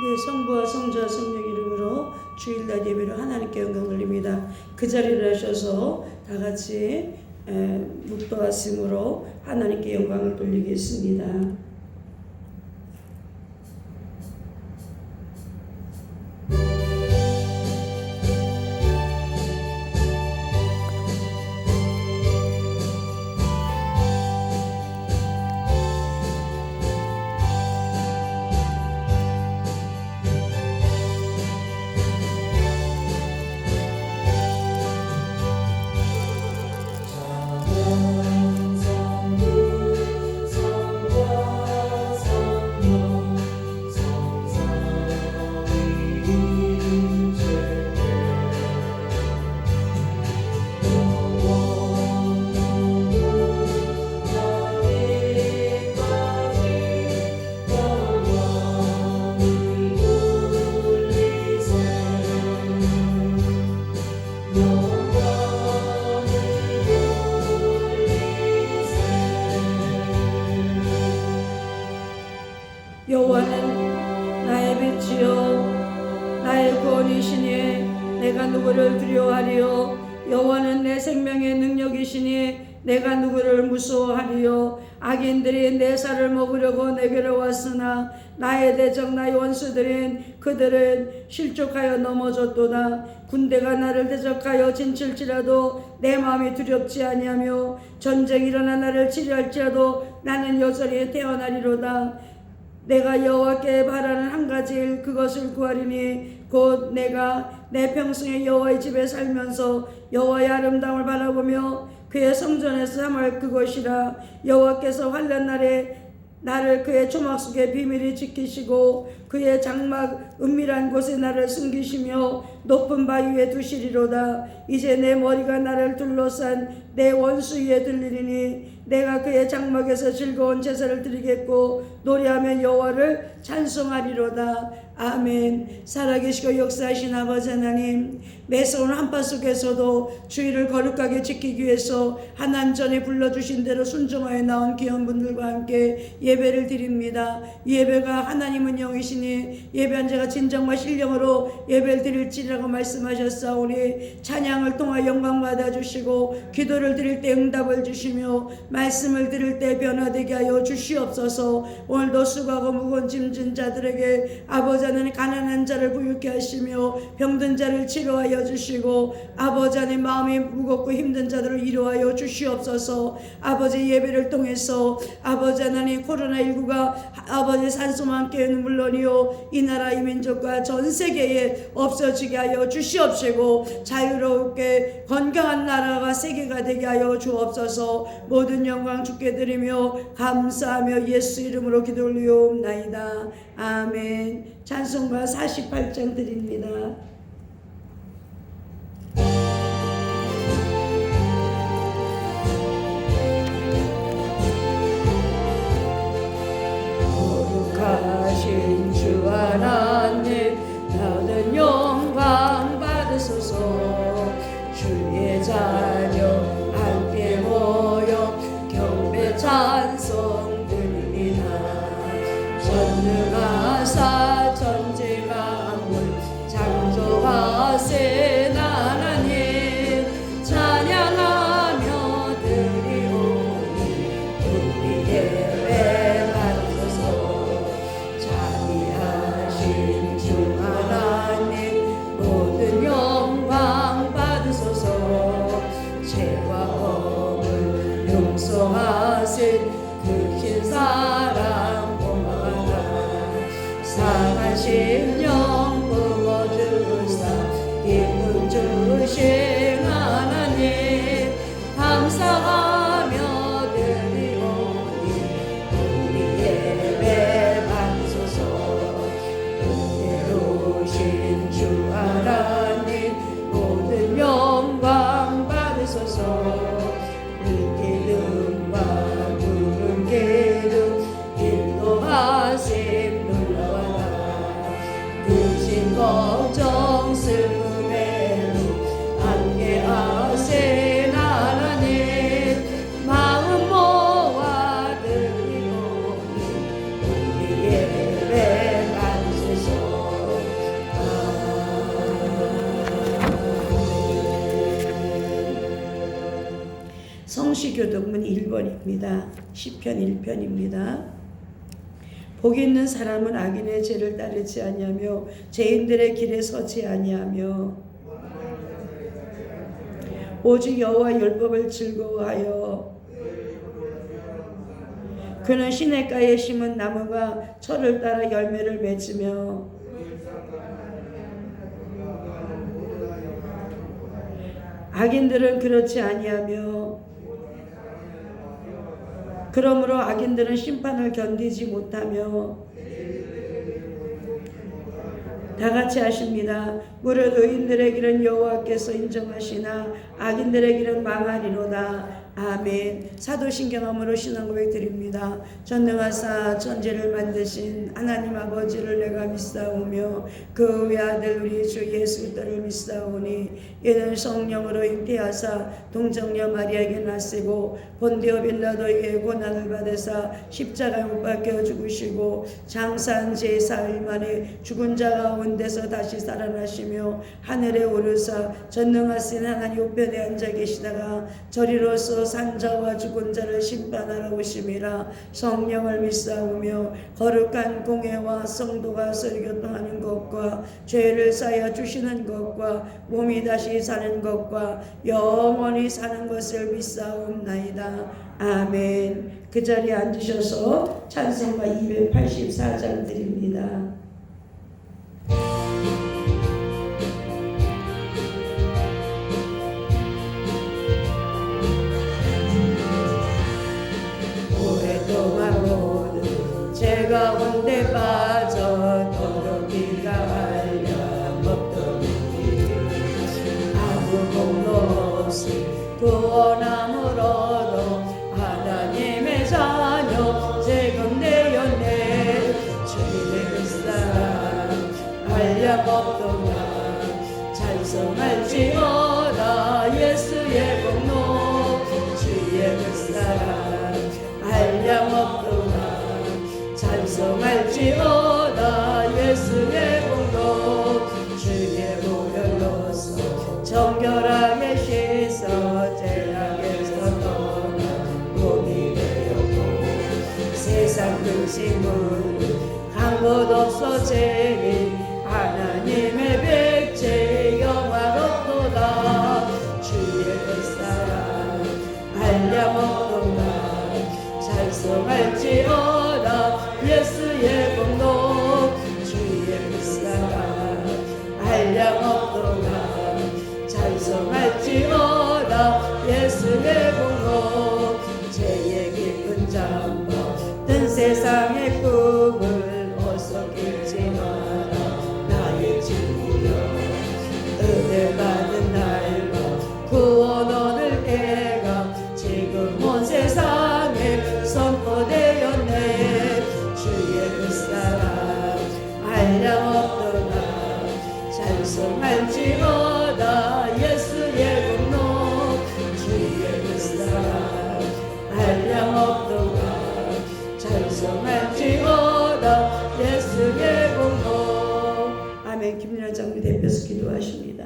네, 성부와 성자와 성령 이름으로 주일날 예배로 하나님께 영광 돌립니다. 그 자리를 하셔서 다 같이 묵도하심으로 하나님께 영광을 돌리겠습니다. 여호와는 나의 빛이요 나의 구원이시니 내가 누구를 두려워하리요. 여호와는 내 생명의 능력이시니 내가 누구를 무서워하리요. 악인들이 내 살을 먹으려고 내게로 왔으나 나의 대적 나의 원수들은 그들은 실족하여 넘어졌도다. 군대가 나를 대적하여 진칠지라도 내 마음이 두렵지 아니하며 전쟁이 일어나 나를 치료할지라도 나는 여전히 태어나리로다. 내가 여호와께 바라는 한 가지 일 그것을 구하리니 곧 내가 내 평생에 여호와의 집에 살면서 여호와의 아름다움을 바라보며 그의 성전에서 삼할 그것이라. 여호와께서 환난 날에 나를 그의 조막 속에 비밀히 지키시고 그의 장막 은밀한 곳에 나를 숨기시며 높은 바위 위에 두시리로다. 이제 내 머리가 나를 둘러싼 내 원수 위에 들리리니 내가 그의 장막에서 즐거운 제사를 드리겠고 노래하며 여호와를 찬송하리로다. 아멘. 살아계시고 역사하신 아버지 하나님, 매서운 한파 속에서도 주의를 거룩하게 지키기 위해서 하나님 전에 불러주신 대로 순종하여 나온 귀한 분들과 함께 예배를 드립니다. 예배가 하나님은 영이시니 예배한 자가 진정과 신령으로 예배를 드릴지라고 말씀하셨사오니 찬양을 통하여 영광 받아주시고 기도를 드릴 때 응답을 주시며 말씀을 들을 때 변화되게 하여 주시옵소서. 오늘도 수고하고 무거운 짐진 자들에게 아버지 하나님 가난한 자를 부유케 하시며 병든 자를 치료하여 주시고 아버지 하나님 마음이 무겁고 힘든 자들을 위로하여 주시옵소서. 아버지 예배를 통해서 아버지 하나님 코로나19가 아버지 산소만 깨는 물론이요 이 나라 이 민족과 전 세계에 없어지게 하여 주시옵시고 자유롭게 건강한 나라가 세계가 되게 하여 주옵소서. 모든 영광 주께 드리며 감사하며 예수 이름으로 기도 올리옵나이다. 아멘. 찬송가 48장 드립니다. 거룩하신 주 하나님 모든 영광 받으소서. 주의 자녀 함께 모여 경배 찬송 드립니다. 전능하사 천지 만물 창조하신 하나님 찬양하며 드리오니 우리 예배 받으소서. 자비하신 주 하나님 모든 영광 받으소서. 죄와 허물 용서하신 그 긴 사랑 상한 심령 부어주사 기쁨 주신 하나님 감사하며 드리오니 우리 예배 받으소서. 은혜로우신 주 하나님 모든 영광 받으소서. 기름과 푸른 기름 인도하심 그신 걱정 슬픔에도 함께하신 하나님 마음 모아 드리오니 우리 예배 받으소서. 기도문이 1번입니다. 시편 1편입니다. 복이 있는 사람은 악인의 죄를 따르지 아니하며 죄인들의 길에 서지 아니하며 오직 여호와 율법을 즐거워하여 그는 시냇가에 심은 나무가 철을 따라 열매를 맺으며 악인들은 그렇지 아니하며 그러므로 악인들은 심판을 견디지 못하며 다같이 하십니다. 무릇 의인들의 길은 여호와께서 인정하시나 악인들의 길은 망하리로다. 아멘. 사도신경함으로 신앙고백 드립니다. 전능하사 천지를 만드신 하나님 아버지를 내가 믿사오며 그 외아들 우리 주 예수 그리스도를 믿사오니 이는 성령으로 잉태하사 동정녀 마리아에게 나시고 본디오 빌라도에게 고난을 받으사 십자가에 못 박혀 죽으시고 장사한 제 4일 만에 죽은 자 가운데서 다시 살아나시며 하늘에 오르사 전능하신 하나님 우편에 앉아 계시다가 저리로서 산자와 죽은 자를 심판하러 오심이라. 성령을 믿사오며 거룩한 공회와 성도가 설교통하는 것과 죄를 사여 주시는 것과 몸이 다시 사는 것과 영원히 사는 것을 믿사옵나이다. 아멘. 그 자리에 앉으셔서 찬송가 284장 드립니다. 죄 가운데 빠져 더럽기가 한량없던 아무 공로 없이 구원함으로도 하나님의 자녀 지금 되었네. 주의 그 사랑 한량없도다 찬송할지어다 예수의 공로. 주의 그 사랑 한량없도다 찬송할지어다 예수의 공로. 주의 보혈로서 정결하게 씻어 죄악에서 떠나 몸이 되었고 세상 근심은 한 것 없어 죄인 하나님의 백제 영화롭도다. 주의 그 사랑 한량없도다 찬송할지어다 예수의 공로. 주의 그 사랑 한량없도다 찬송할지어다 예수의 공로. 죄의 깊은 잠과 든 세상의 꿈을 어서 깨지 마라. 나의 친구여 은혜 받은 날과 구원 얻을 때가 지금 온 세상에 선포되었네. 주의 그 사랑 한량없도다 찬송할지어다 예수의 공로. 주의 그 사랑 한량없도다 찬송할지어다 예수의 공로. 아멘. 김민아 장로 대표서 기도하십니다.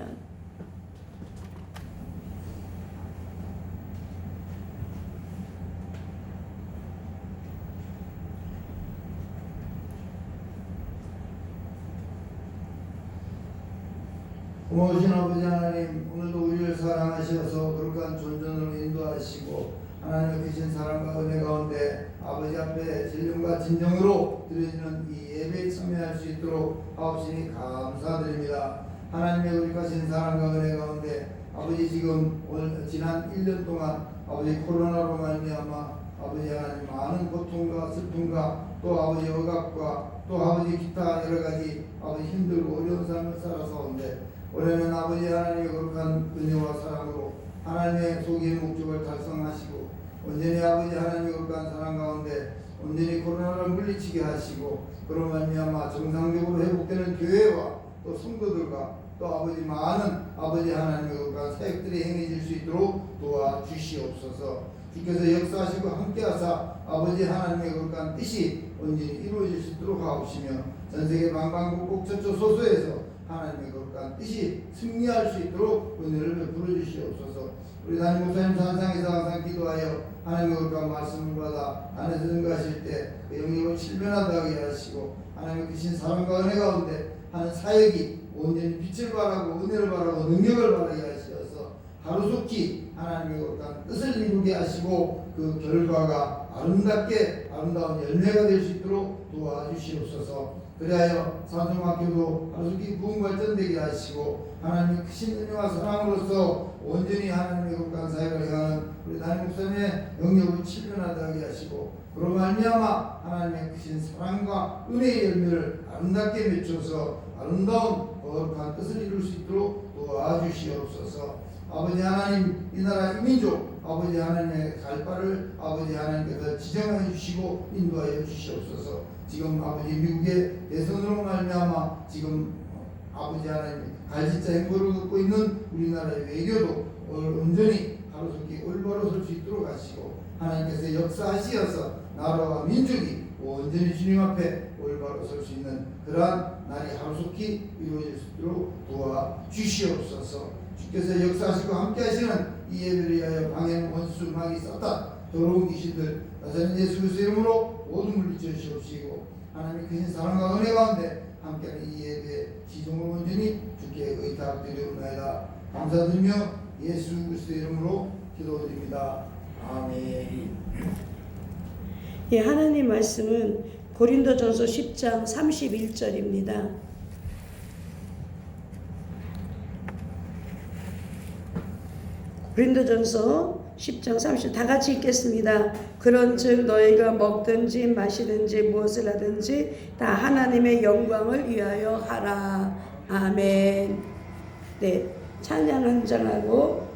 고마우신 아버지 하나님, 오늘도 우리를 사랑하셔서 거룩한 존전으로 인도하시고 하나님 계신 사랑과 은혜 가운데 아버지 앞에 진정과 진정으로 드려지는 이 예배에 참여할 수 있도록 하옵시니 감사드립니다. 하나님의 거룩하신 사랑과 은혜 가운데 아버지 지금 지난 1년 동안 아버지 코로나로 말미암아 아버지 하나님 많은 고통과 슬픔과 또 아버지 억압과 또 아버지 기타 여러가지 아버지 힘들고 어려운 삶을 살아서온데 올해는 아버지 하나님의 거룩한 은혜와 사랑으로 하나님의 소기의 목적을 달성하시고 온전히 아버지 하나님의 거룩한 사랑 가운데 온전히 코로나를 물리치게 하시고 그로 말미암아 정상적으로 회복되는 교회와 또 성도들과 또 아버지 많은 아버지 하나님의 거룩한 사역들이 행해질 수 있도록 도와주시옵소서. 주께서 역사하시고 함께하사 아버지 하나님의 거룩한 뜻이 온전히 이루어질 수 있도록 하옵시며 전세계 방방곡곡 저쪽 소소에서 하나님의 거룩한 뜻이 승리할 수 있도록 은혜를 베풀어 주시옵소서. 우리 담임 목사님 산상에서 항상 기도하여 하나님의 거룩한 말씀을 받아 안에서 증거하실 때그 영역을 실변하게 하시고 하나님의 크신 사랑과 은혜 가운데 하는 사역이 온전히 빛을 발하고 은혜를 발하고 능력을 발하게 하시어서 하루속히 하나님의 거룩한 뜻을 이루게 하시고 그 결과가 아름답게 아름다운 열매가 될 수 있도록 도와주시옵소서. 그리하여 산성학교도 하루속히 부흥 발전되게 하시고 하나님의 크신 은혜와 사랑으로서 온전히 하나님의 거룩한 사역을 행하는 우리 담임 목사님의 영역을 칠변하게 하시고 그로 말미암아 하나님의 크신 사랑과 은혜의 열매를 아름답게 맺혀서 아름다운 거룩한 뜻을 이룰 수 있도록 도와주시옵소서. 아버지 하나님, 이 나라 이 민족 아버지 하나님의 갈 바를 아버지 하나님께서 지정해 주시고 인도하여 주시옵소서. 지금 아버지 미국의 대선으로 말미암아 지금 아버지 하나님 갈짓자 행보를 갖고 있는 우리나라의 외교도 온전히 하루속히 올바로 설 수 있도록 하시고 하나님께서 역사하시어서 나라와 민족이 온전히 주님 앞에 올바로 설 수 있는 그러한 날이 하루속히 이루어질 수 있도록 도와주시옵소서. 주께서 역사하시고 함께 하시는 이 예배를 위하여 방해는 원수 마귀 사탄 더러운 귀신들 나사렛 예수 그리스도의 이름으로 모두 물리쳐 주시옵시고 하나님의 크신 사랑과 은혜 가운데 함께하는 이 예배 시종을 온전히 주께 의탁드리옵나이다. 감사드리며 예수 그리스도의 이름으로 기도드립니다. 아멘. 예, 하나님 말씀은 고린도전서 10장 31절입니다. 고린도전서 10장 30절 다 같이 읽겠습니다. 그런즉 너희가 먹든지 마시든지 무엇을 하든지 다 하나님의 영광을 위하여 하라. 아멘. 네, 찬양 한 장하고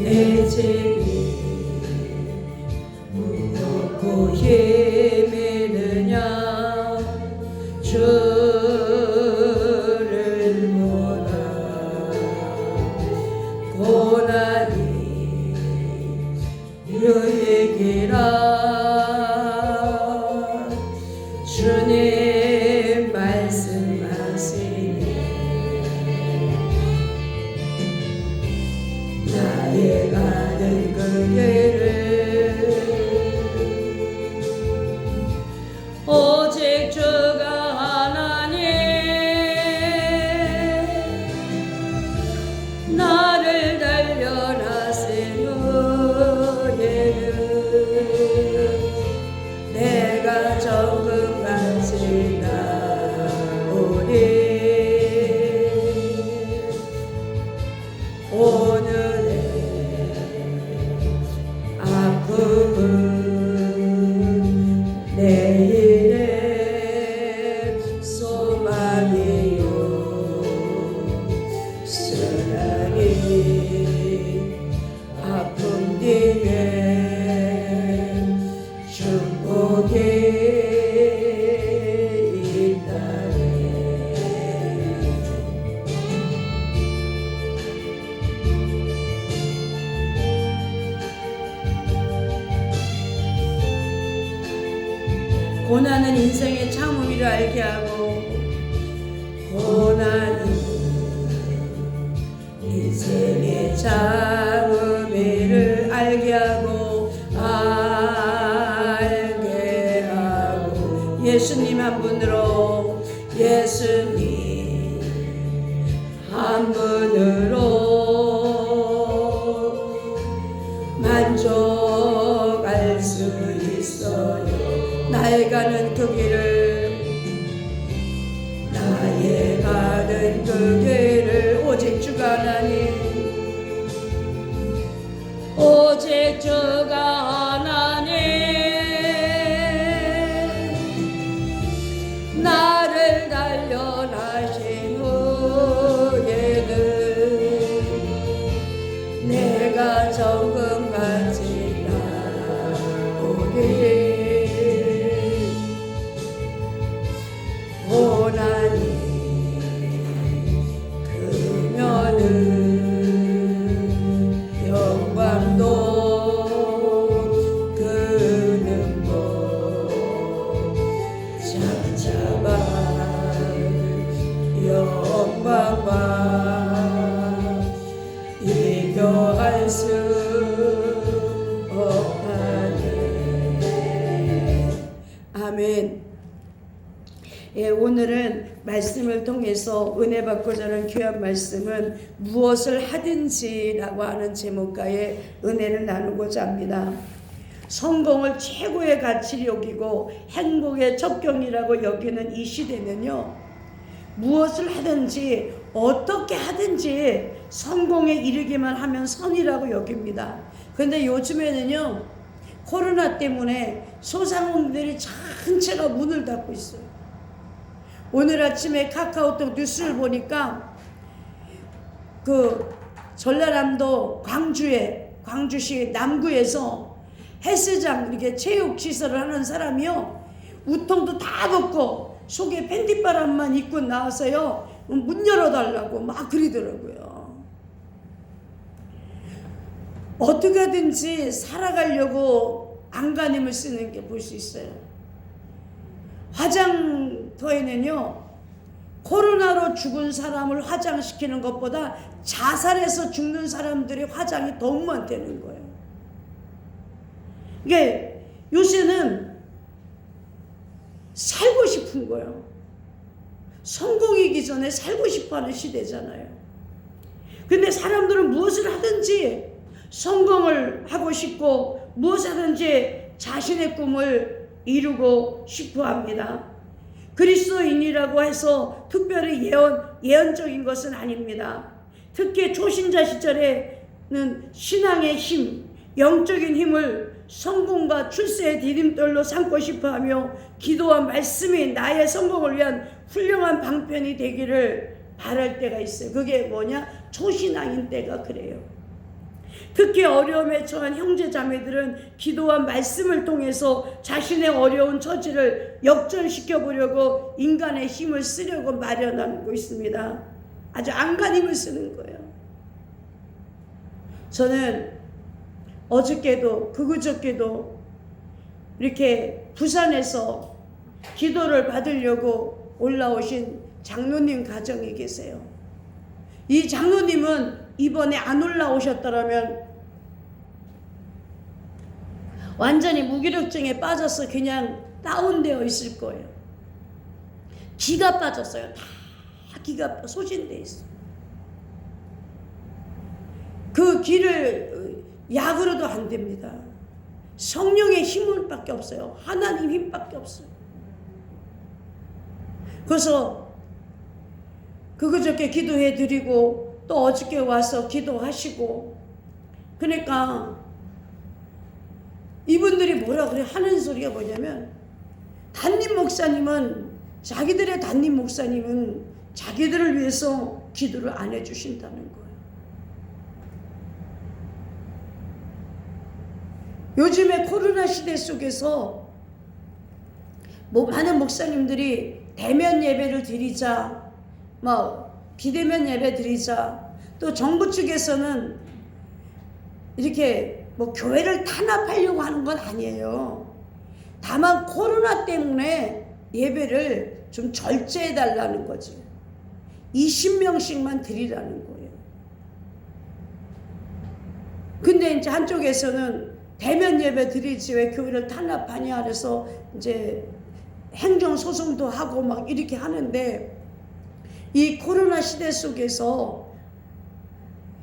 내 죄를 무겁고 헤매느냐 주를 모라 고난이 너에게라 주님 말씀하시니 나의 가는 그 길을 오직 주가 하나님 나를 단련하시는 내가 정금같이 나오리 오늘의 아픔은 내일의 소망이요 사랑이 아픔 뒤에 축복이 있다네. 고난은 인생의 참음이를 알게 하고 고난은 인생의 참음이를 알게 하고 예수님 한 분으로 예수님 한 분으로 만족할 수 있어요. 나의 가는 그 길을 나의 가는 그 길을 오직 주가 하나님 오직 주가 하나님 나를 단련하신 후에는 내가 정금같이 나오리 아멘. 예, 오늘은 말씀을 통해서 은혜 받고자 하는 귀한 말씀은 무엇을 하든지라고 하는 제목과의 은혜를 나누고자 합니다. 성공을 최고의 가치로 여기고 행복의 첩경이라고 여기는 이 시대는요, 무엇을 하든지 어떻게 하든지 성공에 이르기만 하면 선이라고 여깁니다. 그런데 요즘에는요, 코로나 때문에 소상공인들이 전체가 문을 닫고 있어요. 오늘 아침에 카카오톡 뉴스를 보니까 그 전라남도 광주시 남구에서 헬스장 이렇게 체육 시설을 하는 사람이요, 우통도 다 벗고 속에 팬티바람만 입고 나와서요 문 열어달라고 막 그러더라고요. 어떻게 하든지 살아가려고 안간힘을 쓰는 게 볼 수 있어요. 화장터에는요, 코로나로 죽은 사람을 화장시키는 것보다 자살해서 죽는 사람들의 화장이 더 많다는 거예요. 이게 요새는 살고 싶은 거예요. 성공이기 전에 살고 싶어하는 시대잖아요. 근데 사람들은 무엇을 하든지 성공을 하고 싶고 무엇을 하든지 자신의 꿈을 이루고 싶어 합니다. 그리스도인이라고 해서 특별히 예언적인 것은 아닙니다. 특히 초신자 시절에는 신앙의 힘, 영적인 힘을 성공과 출세의 디딤돌로 삼고 싶어하며 기도와 말씀이 나의 성공을 위한 훌륭한 방편이 되기를 바랄 때가 있어요. 그게 뭐냐? 초신앙인 때가 그래요. 특히 어려움에 처한 형제 자매들은 기도와 말씀을 통해서 자신의 어려운 처지를 역전시켜 보려고 인간의 힘을 쓰려고 마련하고 있습니다. 아주 안간힘을 쓰는 거예요. 저는 어저께도 그저께도 이렇게 부산에서 기도를 받으려고 올라오신 장로님 가정이 계세요. 이 장로님은 이번에 안 올라오셨더라면 완전히 무기력증에 빠져서 그냥 다운되어 있을 거예요. 기가 빠졌어요. 다 기가 소진되어 있어요. 그 길을 약으로도 안 됩니다. 성령의 힘밖에 없어요. 하나님 힘밖에 없어요. 그래서 그저께 기도해 드리고 또 어저께 와서 기도하시고, 그러니까 이분들이 뭐라 그래 하는 소리가 뭐냐면, 자기들의 담임 목사님은 자기들을 위해서 기도를 안 해주신다는 거예요. 요즘에 코로나 시대 속에서 많은 목사님들이 대면 예배를 드리자, 비대면 예배 드리자, 또 정부 측에서는 이렇게 교회를 탄압하려고 하는 건 아니에요. 다만 코로나 때문에 예배를 좀 절제해 달라는 거죠. 20명씩만 드리라는 거예요. 근데 이제 한쪽에서는 대면 예배 드리지 왜 교회를 탄압하냐 그래서 이제 행정소송도 하고 막 이렇게 하는데, 이 코로나 시대 속에서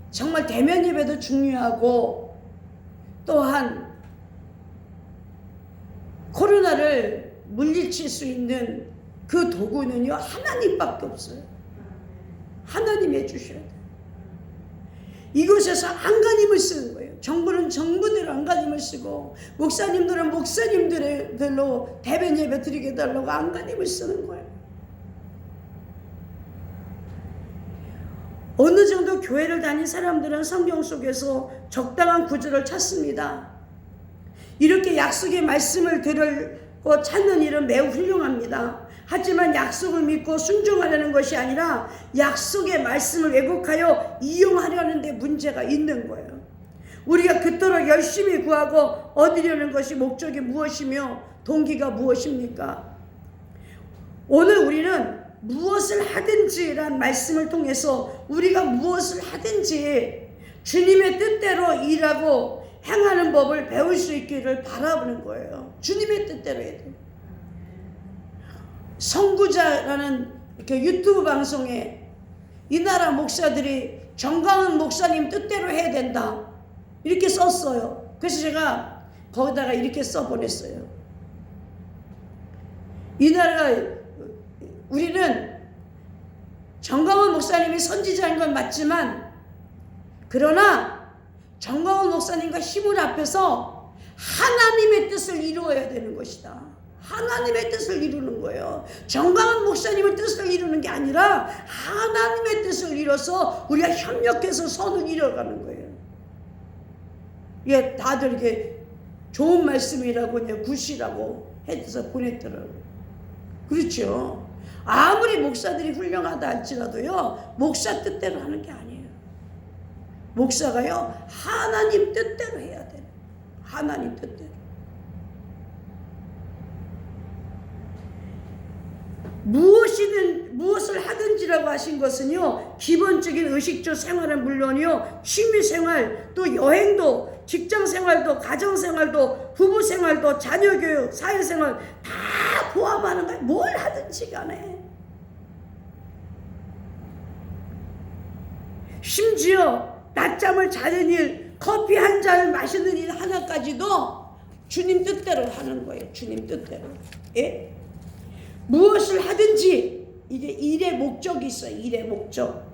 정말 대면 예배도 중요하고, 또한 코로나를 물리칠 수 있는 그 도구는요, 하나님밖에 없어요. 하나님이 해주셔야 돼요. 이곳에서 안간힘을 쓰는 거예요. 정부는 정부대로 안간힘을 쓰고, 목사님들은 목사님들로 대면 예배 드리게 해달라고 안간힘을 쓰는 거예요. 어느 정도 교회를 다닌 사람들은 성경 속에서 적당한 구절을 찾습니다. 이렇게 약속의 말씀을 들고 찾는 일은 매우 훌륭합니다. 하지만 약속을 믿고 순종하려는 것이 아니라 약속의 말씀을 왜곡하여 이용하려는 데 문제가 있는 거예요. 우리가 그토록 열심히 구하고 얻으려는 것이 목적이 무엇이며 동기가 무엇입니까? 오늘 우리는 무엇을 하든지란 말씀을 통해서 우리가 무엇을 하든지 주님의 뜻대로 일하고 행하는 법을 배울 수 있기를 바라보는 거예요. 주님의 뜻대로 해야 돼요. 선구자라는 그 유튜브 방송에 이 나라 목사들이 정강훈 목사님 뜻대로 해야 된다 이렇게 썼어요. 그래서 제가 거기다가 이렇게 써보냈어요. 이 나라가, 우리는 정강훈 목사님이 선지자인 건 맞지만, 그러나 정강훈 목사님과 힘을 합해서 하나님의 뜻을 이루어야 되는 것이다. 하나님의 뜻을 이루는 거예요. 정강훈 목사님의 뜻을 이루는 게 아니라 하나님의 뜻을 이뤄서 우리가 협력해서 선을 이뤄가는 거예요. 예, 다들 이렇게 좋은 말씀이라고 이제 굿이라고 해서 보냈더라고요. 그렇죠. 아무리 목사들이 훌륭하다 할지라도요, 목사 뜻대로 하는 게 아니에요. 목사가요, 하나님 뜻대로 해야 돼요. 하나님 뜻대로. 무엇을 하든지라고 하신 것은요, 기본적인 의식주 생활은 물론이요, 취미생활, 또 여행도, 직장생활도, 가정생활도, 부부생활도, 자녀교육, 사회생활 다 포함하는 거예요. 뭘 하든지 간에. 심지어 낮잠을 자는 일, 커피 한 잔을 마시는 일 하나까지도 주님 뜻대로 하는 거예요. 주님 뜻대로. 예? 무엇을 하든지 이게 일의 목적이 있어요. 일의 목적.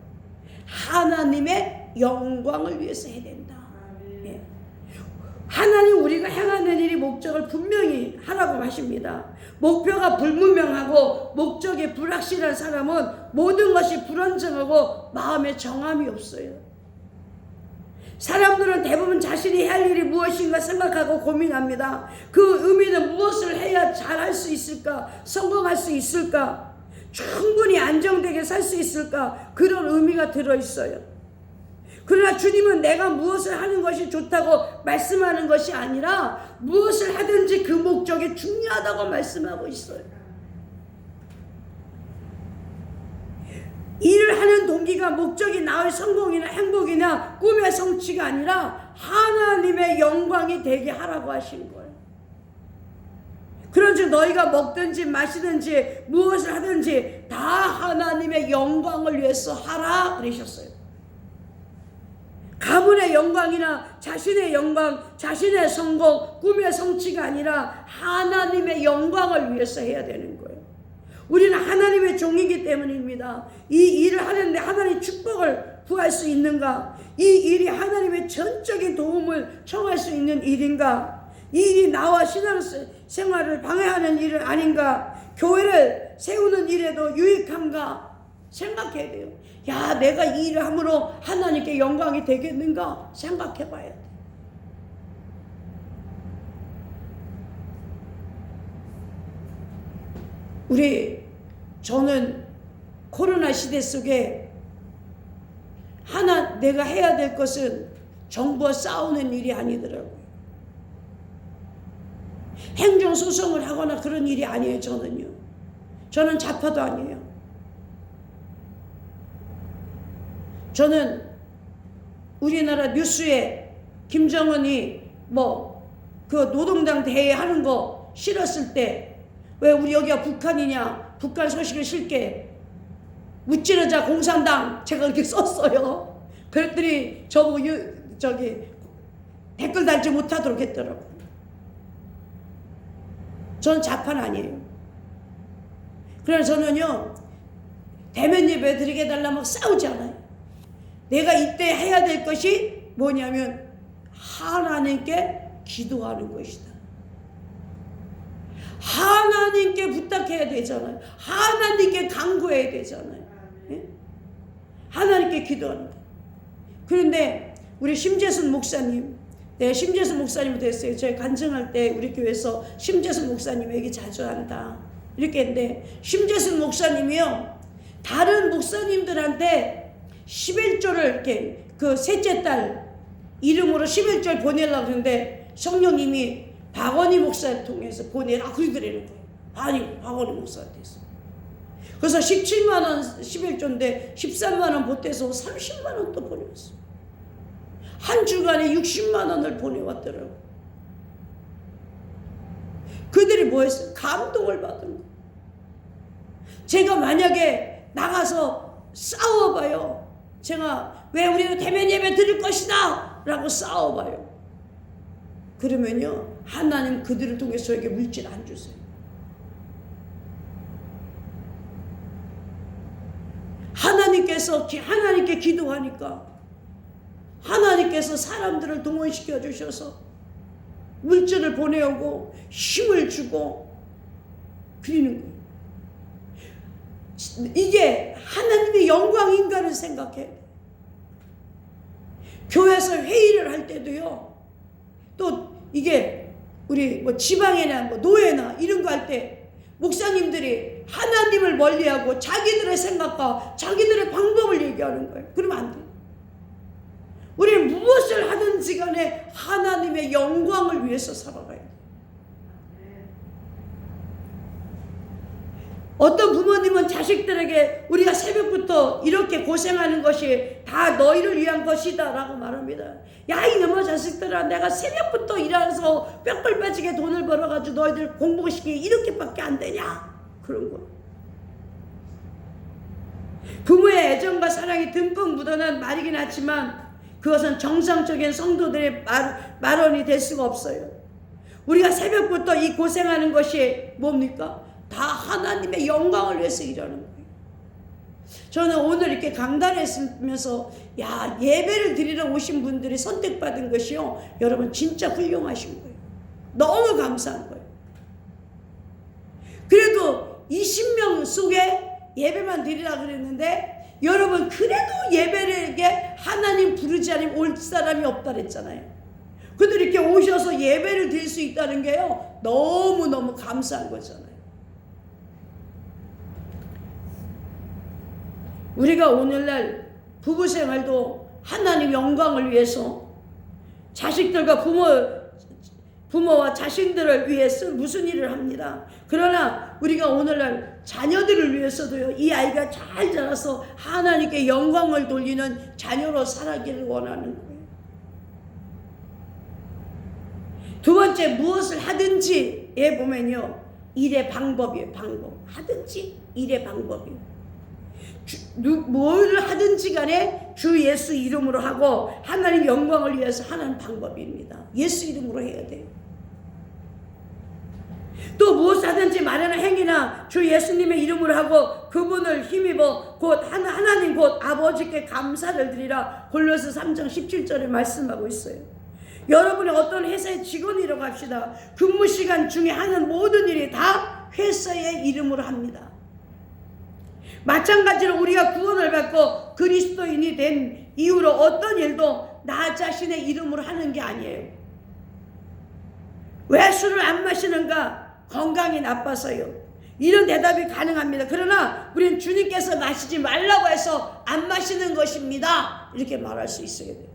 하나님의 영광을 위해서 해야 된다. 예. 하나님 우리가 행하는 일이 목적을 분명히 하라고 하십니다. 목표가 불분명하고 목적이 불확실한 사람은 모든 것이 불안정하고 마음에 정함이 없어요. 사람들은 대부분 자신이 할 일이 무엇인가 생각하고 고민합니다. 그 의미는 무엇을 해야 잘할 수 있을까? 성공할 수 있을까? 충분히 안정되게 살 수 있을까? 그런 의미가 들어있어요. 그러나 주님은 내가 무엇을 하는 것이 좋다고 말씀하는 것이 아니라 무엇을 하든지 그 목적이 중요하다고 말씀하고 있어요. 일을 하는 동기가 목적이 나의 성공이나 행복이나 꿈의 성취가 아니라 하나님의 영광이 되게 하라고 하신 거예요. 그런즉 너희가 먹든지 마시든지 무엇을 하든지 다 하나님의 영광을 위해서 하라 그러셨어요. 가문의 영광이나 자신의 영광, 자신의 성공, 꿈의 성취가 아니라 하나님의 영광을 위해서 해야 되는 거예요. 우리는 하나님의 종이기 때문입니다. 이 일을 하는데 하나님의 축복을 구할 수 있는가? 이 일이 하나님의 전적인 도움을 청할 수 있는 일인가? 이 일이 나와 신앙생활을 방해하는 일은 아닌가? 교회를 세우는 일에도 유익한가? 생각해야 돼요. 야, 내가 이 일을 함으로 하나님께 영광이 되겠는가? 생각해 봐야 돼. 저는 코로나 시대 속에 내가 해야 될 것은 정부와 싸우는 일이 아니더라고요. 행정소송을 하거나 그런 일이 아니에요. 저는 좌파도 아니에요. 저는 우리나라 뉴스에 김정은이 그 노동당 대회하는 거 싫었을 때 왜 우리 여기가 북한이냐, 북한 소식을 실게 무찌르자 공산당 제가 그렇게 썼어요. 그랬더니 저보고 댓글 달지 못하도록 했더라고요. 저는 좌파는 아니에요. 그래서 저는요, 대면 예배 드리게 해달라 막 싸우지 않아요. 내가 이때 해야 될 것이 뭐냐면 하나님께 기도하는 것이다. 하나님께 부탁해야 되잖아요. 하나님께 간구해야 되잖아요. 예? 하나님께 기도하는 거. 그런데 우리 심재순 목사님, 내가 심재순 목사님도 했어요. 저희 간증할 때 우리 교회에서 심재순 목사님 얘기 자주 한다 이렇게 했는데, 심재순 목사님이요, 다른 목사님들한테 11조를 이렇게 그 셋째 딸 이름으로 11조를 보내려고 하는데 성령님이 박원희 목사를 통해서 보내라 그러더라는 거예요. 아니, 박원희 목사한테서. 그래서 17만 원 11조인데 13만 원 보태서 30만 원 또 보내왔어요. 한 주간에 60만 원을 보내왔더라고요. 그들이 뭐 했어요? 감동을 받은 거예요. 제가 만약에 나가서 싸워봐요. 제가 왜 우리는 대면 예배 드릴 것이다 라고 싸워봐요. 그러면요, 하나님 그들을 통해서 저에게 물질 안 주세요. 하나님께 기도하니까 하나님께서 사람들을 동원시켜 주셔서 물질을 보내오고 힘을 주고 그리는 거예요. 이게 하나님의 영광인가를 생각해. 교회에서 회의를 할 때도요, 또 이게 우리 뭐 지방이나 뭐 노예나 이런 거 할 때 목사님들이 하나님을 멀리하고 자기들의 생각과 자기들의 방법을 얘기하는 거예요. 그러면 안 돼요. 우리는 무엇을 하든지 간에 하나님의 영광을 위해서 살아가야 돼요. 어떤 부모님은 자식들에게 우리가 새벽부터 이렇게 고생하는 것이 다 너희를 위한 것이다 라고 말합니다. 야, 이놈의 자식들아, 내가 새벽부터 일해서 뼈골 빠지게 돈을 벌어가지고 너희들 공부시키기 이렇게밖에 안 되냐, 그런 거. 부모의 애정과 사랑이 듬뿍 묻어난 말이긴 하지만 그것은 정상적인 성도들의 말원이 될 수가 없어요. 우리가 새벽부터 이 고생하는 것이 뭡니까? 다 하나님의 영광을 위해서 일하는 거예요. 저는 오늘 이렇게 강단에 있으면서 예배를 드리러 오신 분들이 선택받은 것이요, 여러분 진짜 훌륭하신 거예요. 너무 감사한 거예요. 그래도 20명 속에 예배만 드리라 그랬는데 여러분 그래도 예배에게 하나님 부르지 않으면 올 사람이 없다 그랬잖아요. 근데 이렇게 오셔서 예배를 드릴 수 있다는 게요, 너무너무 감사한 거잖아요. 우리가 오늘날 부부생활도 하나님 영광을 위해서 자식들과 부모와 자신들을 위해서 무슨 일을 합니다. 그러나 우리가 오늘날 자녀들을 위해서도요, 이 아이가 잘 자라서 하나님께 영광을 돌리는 자녀로 살아기를 원하는 거예요. 두 번째, 무엇을 하든지에 보면요, 일의 방법이에요. 방법. 하든지 일의 방법이에요. 뭘 하든지 간에 주 예수 이름으로 하고 하나님 영광을 위해서 하는 방법입니다. 예수 이름으로 해야 돼요. 또 무엇 하든지 말하는 행위나 주 예수님의 이름으로 하고 그분을 힘입어 곧 하나님 곧 아버지께 감사를 드리라. 골로새 3장 17절에 말씀하고 있어요. 여러분이 어떤 회사의 직원이라고 합시다. 근무 시간 중에 하는 모든 일이 다 회사의 이름으로 합니다. 마찬가지로 우리가 구원을 받고 그리스도인이 된 이후로 어떤 일도 나 자신의 이름으로 하는 게 아니에요. 왜 술을 안 마시는가? 건강이 나빠서요. 이런 대답이 가능합니다. 그러나 우리는 주님께서 마시지 말라고 해서 안 마시는 것입니다, 이렇게 말할 수 있어야 돼요.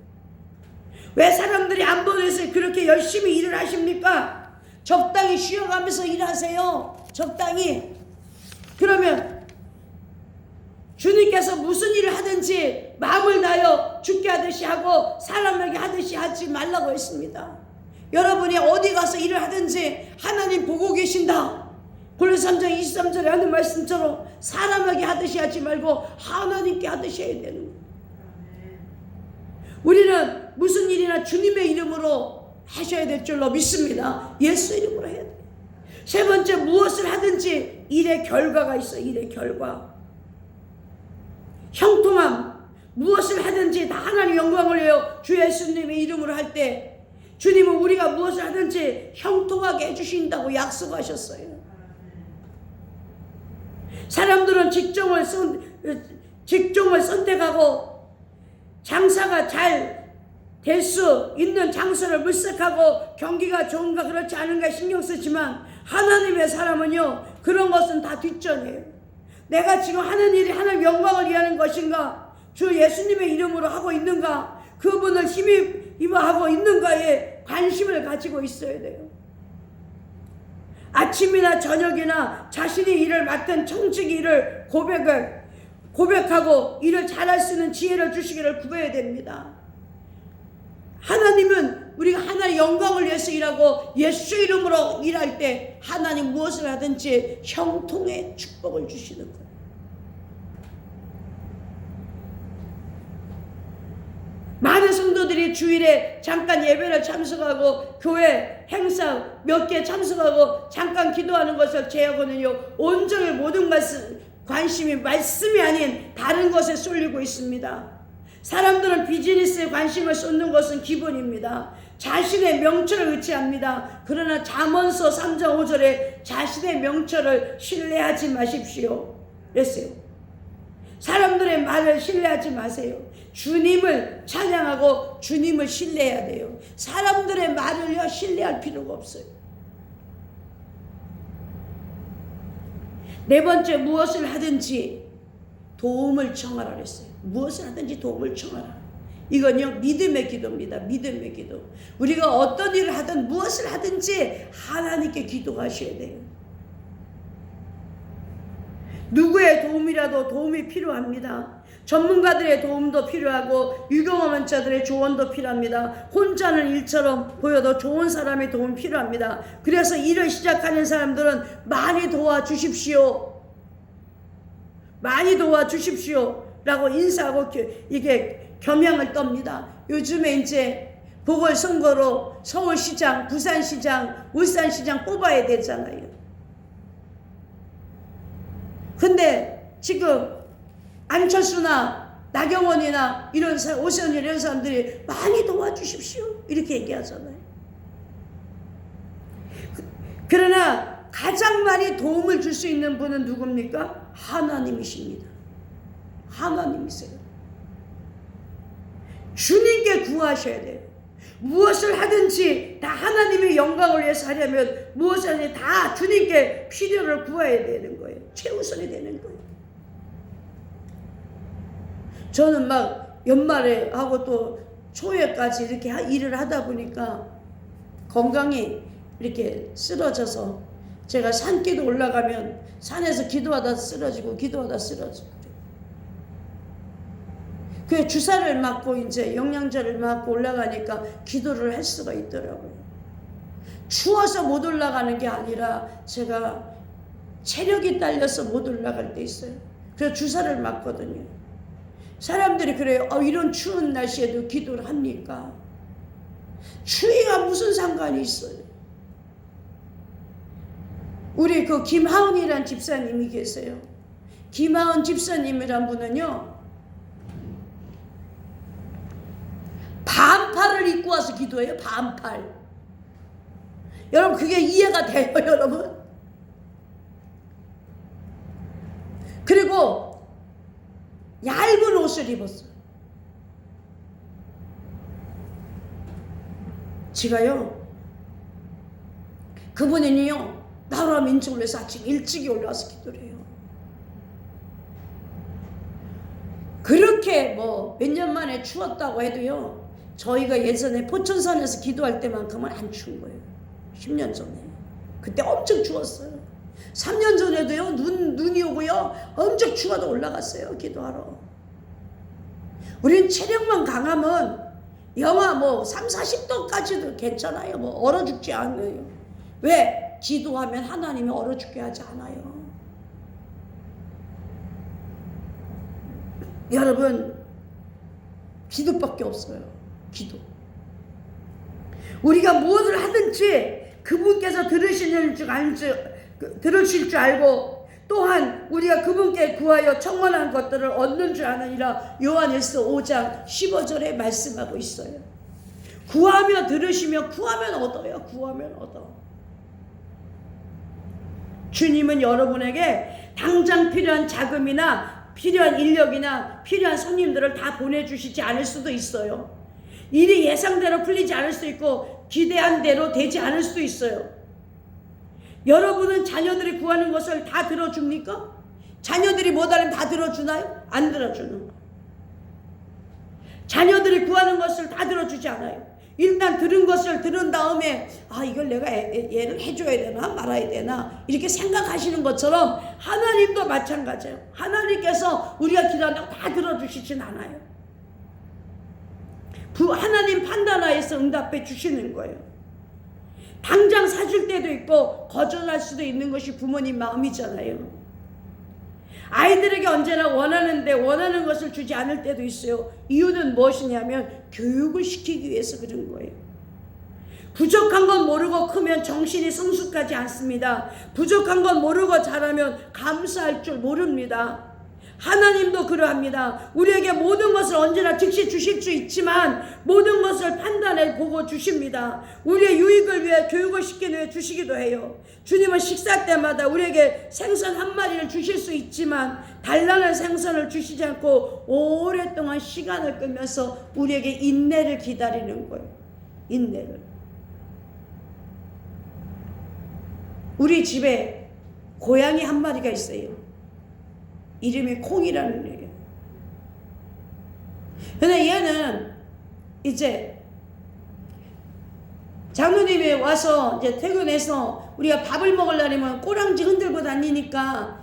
왜 사람들이 안 보내서 그렇게 열심히 일을 하십니까? 적당히 쉬어가면서 일하세요. 적당히. 그러면 주님께서 무슨 일을 하든지 마음을 다하여 죽게 하듯이 하고 사람에게 하듯이 하지 말라고 했습니다. 여러분이 어디 가서 일을 하든지 하나님 보고 계신다. 골로새 3장 23절에 하는 말씀처럼 사람에게 하듯이 하지 말고 하나님께 하듯이 해야 되는 거예요. 우리는 무슨 일이나 주님의 이름으로 하셔야 될 줄로 믿습니다. 예수 이름으로 해야 돼요. 세 번째, 무엇을 하든지 일의 결과가 있어요. 일의 결과. 형통함. 무엇을 하든지 다 하나님 영광을 위하여 주 예수님의 이름으로 할 때 주님은 우리가 무엇을 하든지 형통하게 해주신다고 약속하셨어요. 사람들은 직종을 선택하고 장사가 잘 될 수 있는 장소를 물색하고 경기가 좋은가 그렇지 않은가 신경 쓰지만 하나님의 사람은요, 그런 것은 다 뒷전이에요. 내가 지금 하는 일이 하나님 영광을 위하는 것인가, 주 예수님의 이름으로 하고 있는가, 그분을 힘입어하고 있는가에 관심을 가지고 있어야 돼요. 아침이나 저녁이나 자신이 일을 맡은 청직 일을 고백하고 일을 잘할 수 있는 지혜를 주시기를 구해야 됩니다. 하나님은 우리가 하나님의 영광을 위해서 일하고 예수 이름으로 일할 때 하나님 무엇을 하든지 형통의 축복을 주시는 거예요. 많은 성도들이 주일에 잠깐 예배를 참석하고 교회 행사 몇 개 참석하고 잠깐 기도하는 것을 제하고는요, 온종일 모든 관심이 말씀이 아닌 다른 것에 쏠리고 있습니다. 사람들은 비즈니스에 관심을 쏟는 것은 기본입니다. 자신의 명철을 의지합니다. 그러나 잠언서 3장 5절에 자신의 명철을 신뢰하지 마십시오 그랬어요. 사람들의 말을 신뢰하지 마세요. 주님을 찬양하고 주님을 신뢰해야 돼요. 사람들의 말을요 신뢰할 필요가 없어요. 네 번째, 무엇을 하든지 도움을 청하라 그랬어요. 무엇을 하든지 도움을 청하라. 이건요 믿음의 기도입니다. 믿음의 기도. 우리가 어떤 일을 하든 무엇을 하든지 하나님께 기도하셔야 돼요. 누구의 도움이라도 도움이 필요합니다. 전문가들의 도움도 필요하고 유경험한 자들의 조언도 필요합니다. 혼자는 일처럼 보여도 좋은 사람의 도움이 필요합니다. 그래서 일을 시작하는 사람들은 많이 도와주십시오. 많이 도와주십시오 라고 인사하고 이게 겸양을 떱니다. 요즘에 이제 보궐선거로 서울시장, 부산시장, 울산시장 뽑아야 되잖아요. 근데 지금 안철수나 나경원이나 오세훈 이런 사람들이 많이 도와주십시오 이렇게 얘기하잖아요. 그러나 가장 많이 도움을 줄 수 있는 분은 누굽니까? 하나님이십니다. 하나님이세요. 주님께 구하셔야 돼요. 무엇을 하든지 다 하나님의 영광을 위해서 하려면 무엇을 하든지 다 주님께 필요를 구해야 되는 거예요. 최우선이 되는 거예요. 저는 막 연말에 하고 또 초회까지 이렇게 일을 하다 보니까 건강이 이렇게 쓰러져서 제가 산길도 올라가면 산에서 기도하다 쓰러지고 기도하다 쓰러지고 그 주사를 맞고 이제 영양제를 맞고 올라가니까 기도를 할 수가 있더라고요. 추워서 못 올라가는 게 아니라 제가 체력이 딸려서 못 올라갈 때 있어요. 그래서 주사를 맞거든요. 사람들이 그래요. 이런 추운 날씨에도 기도를 합니까? 추위가 무슨 상관이 있어요? 우리 그 김하은이란 집사님이 계세요. 김하은 집사님이란 분은요, 반팔을 입고 와서 기도해요. 반팔. 여러분 그게 이해가 돼요 여러분? 그리고 얇은 옷을 입었어요. 제가요 그분은요 나라 민족을 위해서 아침 일찍이 올라와서 기도를 해요. 그렇게 뭐 몇 년 만에 추웠다고 해도요 저희가 예전에 포천산에서 기도할 때만큼은 안 추운 거예요. 10년 전에. 그때 엄청 추웠어요. 3년 전에도요 눈이 오고요 엄청 추워도 올라갔어요 기도하러. 우리는 체력만 강하면 영하 뭐 3, 40도까지도 괜찮아요. 뭐 얼어 죽지 않아요. 왜? 기도하면 하나님이 얼어 죽게 하지 않아요. 여러분 기도밖에 없어요. 기도. 우리가 무엇을 하든지 그분께서 들으실 줄 알고 또한 우리가 그분께 구하여 청원한 것들을 얻는 줄 아느니라 요한일서 5장 15절에 말씀하고 있어요. 구하며 들으시며 구하면 얻어요. 구하면 얻어. 주님은 여러분에게 당장 필요한 자금이나 필요한 인력이나 필요한 손님들을 다 보내주시지 않을 수도 있어요. 일이 예상대로 풀리지 않을 수도 있고 기대한 대로 되지 않을 수도 있어요. 여러분은 자녀들이 구하는 것을 다 들어줍니까? 자녀들이 뭐하면 다 들어주나요? 안 들어주는 거예요. 자녀들이 구하는 것을 다 들어주지 않아요. 일단 들은 것을 들은 다음에 이걸 내가 얘를 해줘야 되나 말아야 되나 이렇게 생각하시는 것처럼 하나님도 마찬가지예요. 하나님께서 우리가 기도한다고 다 들어주시진 않아요. 하나님 판단하에서 응답해 주시는 거예요. 당장 사줄 때도 있고 거절할 수도 있는 것이 부모님 마음이잖아요. 아이들에게 언제나 원하는데 원하는 것을 주지 않을 때도 있어요. 이유는 무엇이냐면 교육을 시키기 위해서 그런 거예요. 부족한 건 모르고 크면 정신이 성숙하지 않습니다. 부족한 건 모르고 자라면 감사할 줄 모릅니다. 하나님도 그러합니다. 우리에게 모든 것을 언제나 즉시 주실 수 있지만 모든 것을 판단해 보고 주십니다. 우리의 유익을 위해 교육을 시키기 위해 주시기도 해요. 주님은 식사 때마다 우리에게 생선 한 마리를 주실 수 있지만 단란한 생선을 주시지 않고 오랫동안 시간을 끌면서 우리에게 인내를 기다리는 거예요. 인내를. 우리 집에 고양이 한 마리가 있어요. 이름이 콩이라는 애예요. 근데 얘는 이제 장로님이 와서 이제 퇴근해서 우리가 밥을 먹으려면 꼬랑지 흔들고 다니니까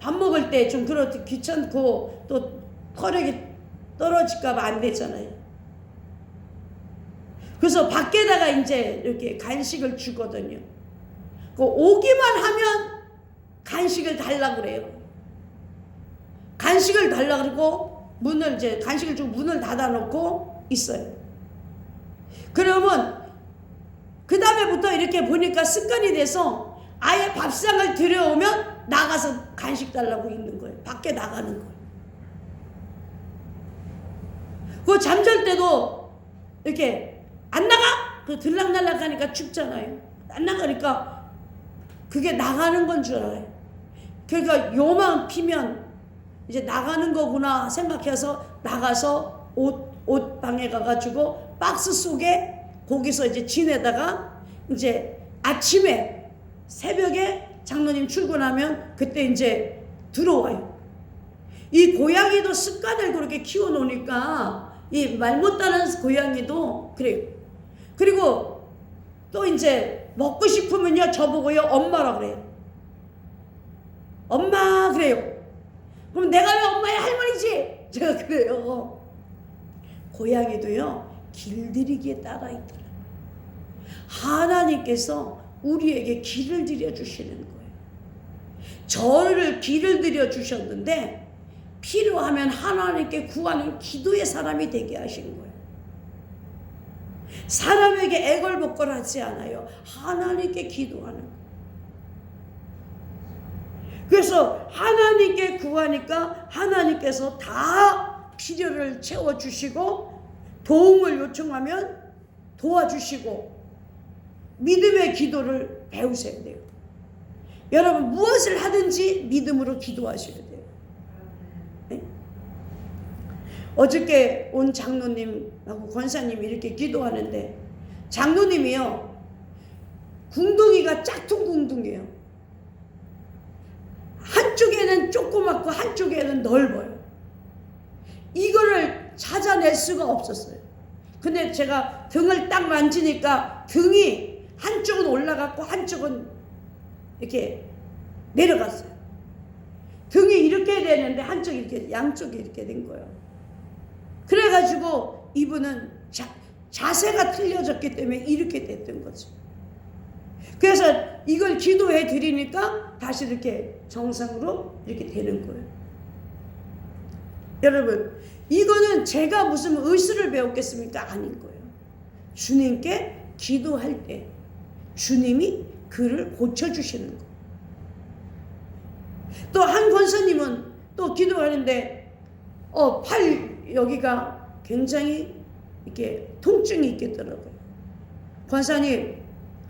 밥 먹을 때 좀 그렇게 귀찮고 또 털이 떨어질까봐 안 되잖아요. 그래서 밖에다가 이제 이렇게 간식을 주거든요. 오기만 하면 간식을 달라고 그래요. 간식을 달라고 그러고 문을 이제 간식을 주고 문을 닫아놓고 있어요. 그러면 그 다음에부터 이렇게 보니까 습관이 돼서 아예 밥상을 들여오면 나가서 간식 달라고 있는 거예요. 밖에 나가는 거예요. 그 잠잘 때도 이렇게 안 나가? 그 들락날락 하니까 춥잖아요. 안 나가니까 그게 나가는 건 줄 알아요. 그러니까 요만 피면 이제 나가는 거구나 생각해서 나가서 옷방에 가가지고 박스 속에 거기서 이제 지내다가 이제 아침에 새벽에 장로님 출근하면 그때 이제 들어와요. 이 고양이도 습관을 그렇게 키워놓으니까 이 말 못하는 고양이도 그래요. 그리고 또 이제 먹고 싶으면요 저보고요 엄마라 그래요. 엄마 그래요. 그럼 내가 왜 엄마의 할머니지? 제가 그래요. 고양이도요 길들이기에 따라 있더라고요. 하나님께서 우리에게 길을 들여주시는 거예요. 저를 길을 들여주셨는데 필요하면 하나님께 구하는 기도의 사람이 되게 하신 거예요. 사람에게 애걸복걸하지 않아요. 하나님께 기도하는 거예요. 그래서 하나님께 구하니까 하나님께서 다 필요를 채워주시고 도움을 요청하면 도와주시고 믿음의 기도를 배우셔야 돼요. 여러분 무엇을 하든지 믿음으로 기도하셔야 돼요. 네? 어저께 온 장로님하고 권사님이 이렇게 기도하는데 장로님이요 궁둥이가 짝퉁 궁둥이에요. 한쪽에는 조그맣고 한쪽에는 넓어요. 이거를 찾아낼 수가 없었어요. 근데 제가 등을 딱 만지니까 등이 한쪽은 올라갔고 한쪽은 이렇게 내려갔어요. 등이 이렇게 되는데 한쪽이 이렇게 양쪽이 이렇게 된 거예요. 그래가지고 이분은 자세가 틀려졌기 때문에 이렇게 됐던 거죠. 그래서 이걸 기도해 드리니까 다시 이렇게 정상으로 이렇게 되는 거예요. 여러분 이거는 제가 무슨 의술을 배웠겠습니까? 아닌 거예요. 주님께 기도할 때 주님이 그를 고쳐주시는 거예요. 또 한 권사님은 또 기도하는데 팔 여기가 굉장히 이렇게 통증이 있겠더라고요. 권사님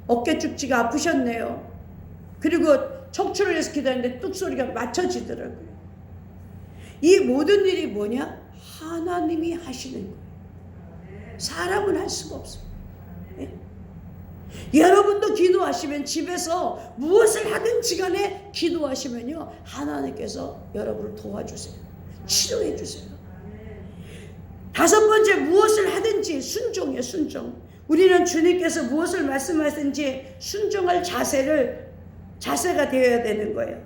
어깨 축지가 아프셨네요. 그리고 척추를 해서 기도하는데 뚝 소리가 맞춰지더라고요. 이 모든 일이 뭐냐? 하나님이 하시는 거예요. 사람은 할 수가 없어요. 네? 여러분도 기도하시면 집에서 무엇을 하든지 간에 기도하시면요 하나님께서 여러분을 도와주세요. 치료해 주세요. 다섯 번째 무엇을 하든지 순종이에요. 순종. 우리는 주님께서 무엇을 말씀하든지 순종할 자세가 되어야 되는 거예요.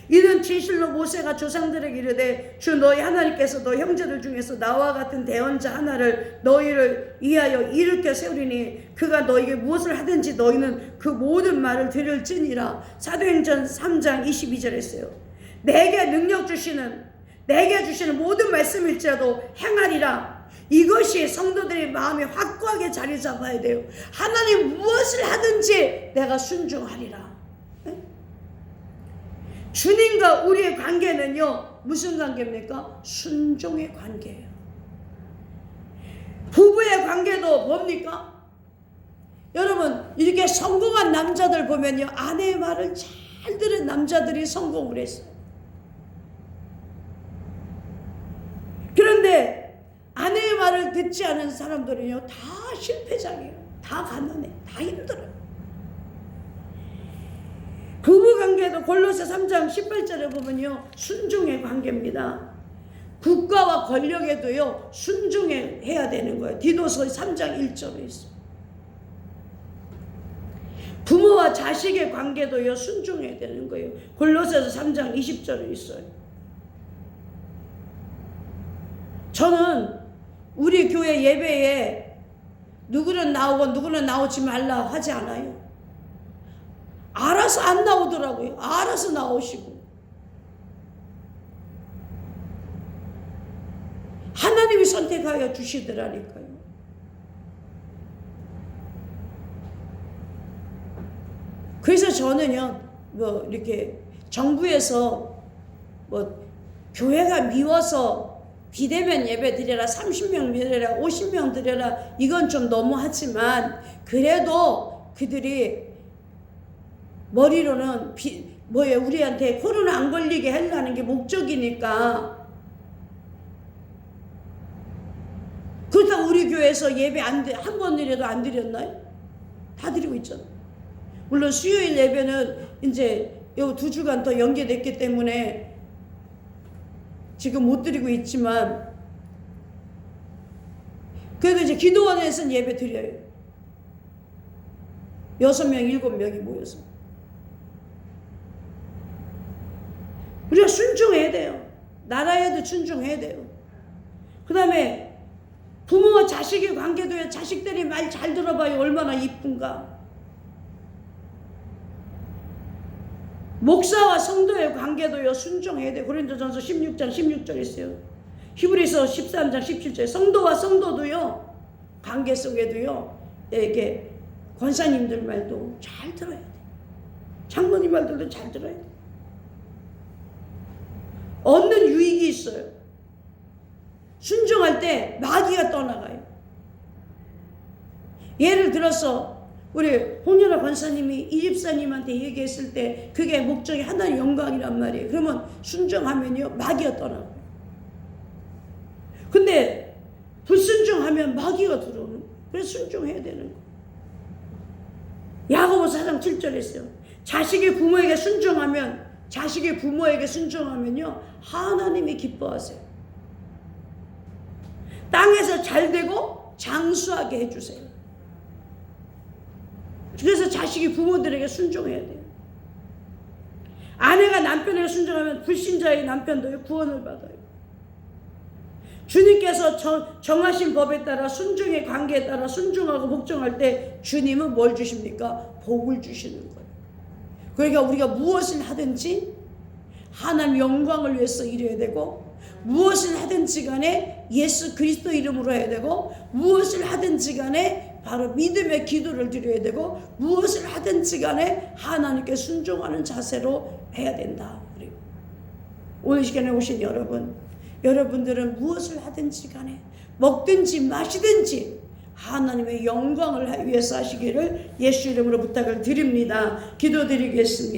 이는 진실로 모세가 조상들에게 이르되 주 너희 하나님께서 너희 형제들 중에서 나와 같은 대언자 하나를 너희를 위하여 일으켜 세우리니 그가 너희에게 무엇을 하든지 너희는 그 모든 말을 들을지니라. 사도행전 3장 22절에 있어요. 내게 능력 주시는, 내게 주시는 모든 말씀일지라도 행하리라. 이것이 성도들의 마음에 확고하게 자리 잡아야 돼요. 하나님 무엇을 하든지 내가 순종하리라. 주님과 우리의 관계는요, 무슨 관계입니까? 순종의 관계예요. 부부의 관계도 뭡니까? 여러분, 이렇게 성공한 남자들 보면요, 아내의 말을 잘 들은 남자들이 성공을 했어요. 그런데 아내의 말을 듣지 않은 사람들은요, 다 실패자예요. 다 가난해. 다 힘들어요. 부부관계도 골로새 3장 18절에 보면요, 순종의 관계입니다. 국가와 권력에도요, 순종해야 되는 거예요. 디도서 3장 1절에 있어요. 부모와 자식의 관계도요, 순종해야 되는 거예요. 골로새서 3장 20절에 있어요. 저는 우리 교회 예배에 누구는 나오고 누구는 나오지 말라 하지 않아요. 알아서 안 나오더라고요. 알아서 나오시고. 하나님이 선택하여 주시더라니까요. 그래서 저는요, 뭐 이렇게 정부에서 뭐 교회가 미워서 비대면 예배 드려라, 30명 드려라, 50명 드려라, 이건 좀 너무하지만 그래도 그들이 머리로는 우리한테 코로나 안 걸리게 하려는 게 목적이니까. 그렇다고 우리 교회에서 예배 한 번이라도 안 드렸나요? 다 드리고 있잖아요. 물론 수요일 예배는 이제 요 2주간 더 연계됐기 때문에 지금 못 드리고 있지만, 그래도 이제 기도원에서는 예배 드려요. 6명, 7명이 모여서. 우리가 순종해야 돼요. 나라에도 순종해야 돼요. 그 다음에 부모와 자식의 관계도요, 자식들이 말 잘 들어봐요. 얼마나 이쁜가. 목사와 성도의 관계도요, 순종해야 돼요. 고린도전서 16장 16절에 있어요. 히브리서 13장 17절에 성도와 성도도요, 관계 속에도요, 이렇게 권사님들 말도 잘 들어야 돼요. 장로님 말들도 잘 들어야 돼요. 얻는 유익이 있어요. 순종할 때 마귀가 떠나가요. 예를 들어서 우리 홍연아 권사님이 이 집사님한테 얘기했을 때 그게 목적이 하나의 영광이란 말이에요. 그러면 순종하면요, 마귀가 떠나가요. 근데 불순종하면 마귀가 들어오는 거예요. 그래서 순종해야 되는 거예요. 야고보서 4장 7절에 있어요. 자식이 부모에게 순종하면요, 하나님이 기뻐하세요. 땅에서 잘 되고 장수하게 해주세요. 그래서 자식이 부모들에게 순종해야 돼요. 아내가 남편에게 순종하면 불신자의 남편도 구원을 받아요. 주님께서 정하신 법에 따라 순종의 관계에 따라 순종하고 복종할 때 주님은 뭘 주십니까? 복을 주시는 거예요. 그러니까 우리가 무엇을 하든지 하나님 영광을 위해서 일해야 되고, 무엇을 하든지 간에 예수 그리스도 이름으로 해야 되고, 무엇을 하든지 간에 바로 믿음의 기도를 드려야 되고, 무엇을 하든지 간에 하나님께 순종하는 자세로 해야 된다. 오늘 시간에 오신 여러분들은 무엇을 하든지 간에 먹든지 마시든지 하나님의 영광을 위해서 하시기를 예수 이름으로 부탁을 드립니다. 기도드리겠습니다.